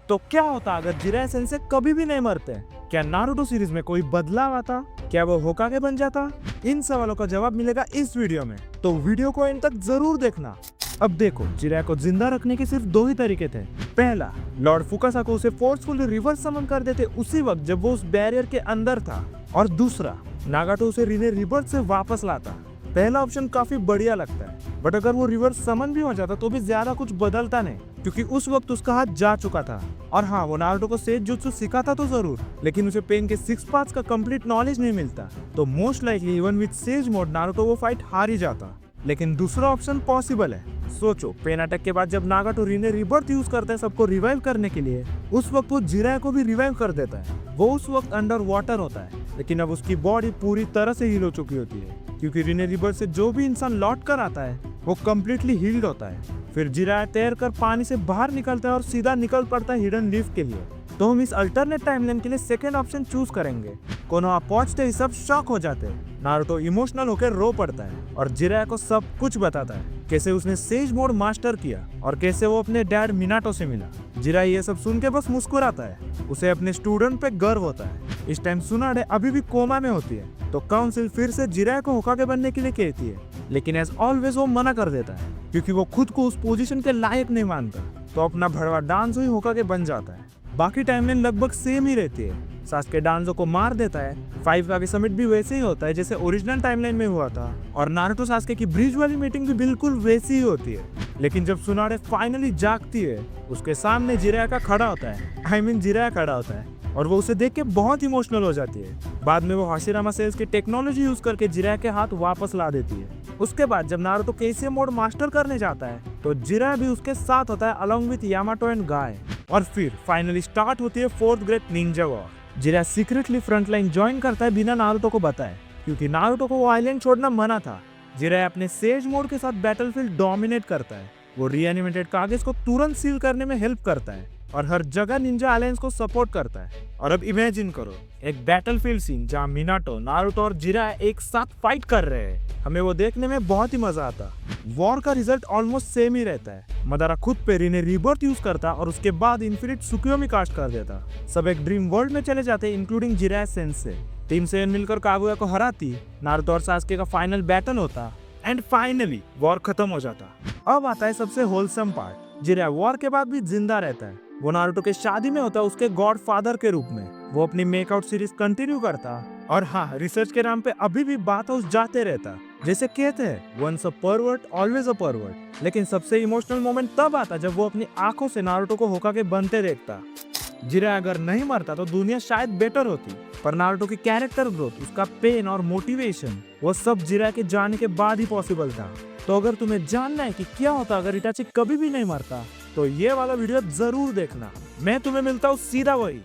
तो क्या होता अगर जिराय सेंसेई कभी भी नहीं मरते? क्या नारुतो सीरीज में कोई बदलाव आता? क्या वो होकागे बन जाता? इन सवालों का जवाब मिलेगा इस वीडियो में, तो वीडियो को एंड तक जरूर देखना। अब देखो, जिराय को जिंदा रखने के सिर्फ दो ही तरीके थे। पहला, लॉर्ड फुकासाको उसे फोर्सफुली रिवर्स समन कर देते उसी वक्त जब वो उस बैरियर के अंदर था, और दूसरा, नागाटो उसे रीने रिबर्थ से वापस लाता। पहला ऑप्शन काफी बढ़िया लगता है, बट अगर वो रिवर्स समन भी हो जाता तो भी ज्यादा कुछ बदलता नहीं, क्योंकि उस वक्त उसका हाथ जा चुका था। और हाँ, वो नारुतो को सेज जुत्सु सिखाता तो जरूर, लेकिन उसे पेन के 6 पार्ट्स का कंप्लीट नॉलेज नहीं मिलता। तो most likely even with sage mode Naruto वो फाइट हार ही जाता। लेकिन दूसरा ऑप्शन पॉसिबल है। सोचो, पेन अटैक के बाद जब नागाटो रीने रिबर्थ यूज करता है सबको रिवाइव करने के लिए, उस वक्त वो जिराय को भी रिवाइव कर देता है। वो उस वक्त अंडर वाटर होता है, लेकिन अब उसकी बॉडी पूरी तरह से हील हो चुकी होती है, क्योंकि रीने रिबर्थ से जो भी इंसान लौट कर आता है वो कम्प्लीटली हील्ड होता है। फिर जिराय तैर कर पानी से बाहर निकलता है और सीधा निकल पड़ता है हिडन लीफ के लिए। तो हम इस अल्टरनेट टाइमलाइन के लिए सेकंड ऑप्शन चूज करेंगे। कोनोहा पहुंचते ही सब शॉक हो जाते हैं। नारुतो इमोशनल होकर रो पड़ता है और जिराय को सब कुछ बताता है, कैसे उसने सेज मोड मास्टर किया और कैसे वो अपने डैड मिनाटो से मिला। जिराय ये सब सुन के बस मुस्कुराता है, उसे अपने स्टूडेंट पे गर्व होता है। इस टाइम सुनाडे अभी भी कोमा में होती है, तो काउंसिल फिर से जिराय को होकागे बनने के लिए कहती है, लेकिन एज ऑलवेज वो मना कर देता है, क्योंकि वो खुद को उस पोजीशन के लायक नहीं मानता। तो अपना भड़वा डांसो ही होकागे बन जाता है। बाकी टाइमलाइन लगभग सेम ही रहती है। सास्के डांजो को मार देता है। 5 का भी समिट भी वैसे ही होता है जैसे ओरिजिनल टाइमलाइन में हुआ था, और नारुतो सास्के की ब्रिज वाली मीटिंग भी बिल्कुल वैसी ही होती है। लेकिन जब सुनाडे फाइनली जागती है, उसके सामने जिराय का खड़ा होता है, जिराय खड़ा होता है, और वो उसे देख के बहुत इमोशनल हो जाती है। बाद में वो हाशिरामा सेल्स की टेक्नोलॉजी यूज करके जिराय के हाथ वापस ला देती है। उसके बाद जब नारुतो केसीए मोड मास्टर करने जाता है, तो जिराय भी उसके साथ होता है अलोंग विद यामाटो एंड गाय। और फिर फाइनली स्टार्ट होती है 4th ग्रेट निंजा वॉर। जिराय सीक्रेटली फ्रंट लाइन ज्वाइन करता है बिना नारुतो को बताए, क्योंकि नारुतो को वो आइलैंड छोड़ना मना था। जिराय अपने सेज मोड के साथ बैटलफील्ड डोमिनेट करता है। वो रीएनिमेटेड कागज को तुरंत सील करने में हेल्प करता है और हर जगह निंजा अलायंस को सपोर्ट करता है। और अब इमेजिन करो एक बैटलफील्ड सीन जहाँ मिनाटो, नारुतो और जिराय एक साथ फाइट कर रहे हैं। हमें वो देखने में बहुत ही मजा आता। वॉर का रिजल्ट ऑलमोस्ट सेम ही रहता है। मदारा खुद पे रीने रिबर्थ यूज करता और उसके बाद इन्फिनिट सुकियोमी कास्ट कर देता। सब एक ड्रीम वर्ल्ड में चले जाते, इंक्लूडिंग जिराय सेंसेई। टीम 7 मिलकर कागुया को हराती। नारुतो और सास्के का फाइनल बैटल होता, एंड फाइनली वॉर खत्म हो जाता। अब आता है सबसे होलसम पार्ट। जिराय वॉर के बाद भी जिंदा रहता है। वो नारुतो के शादी में होता उसके गॉड फादर के रूप में। वो अपनी मेकआउट सीरीज कंटिन्यू करता, और हाँ, रिसर्च के नाम पे अभी भी बात हाउस जाते रहता। जैसे कहते हैं, once a pervert always a pervert. लेकिन सबसे इमोशनल मोमेंट तब आता जब वो अपनी आंखों से नारुतो को होकागे बनते देखता। जिराय अगर नहीं मरता तो दुनिया शायद बेटर होती, पर नारुतो की कैरेक्टर ग्रोथ, उसका पेन और मोटिवेशन, वो सब जिराय के जाने के बाद ही पॉसिबल था। तो अगर तुम्हें जानना है कि क्या होता अगर इटाची कभी भी नहीं मरता, तो ये वाला वीडियो जरूर देखना। मैं तुम्हें मिलता हूँ सीधा वही।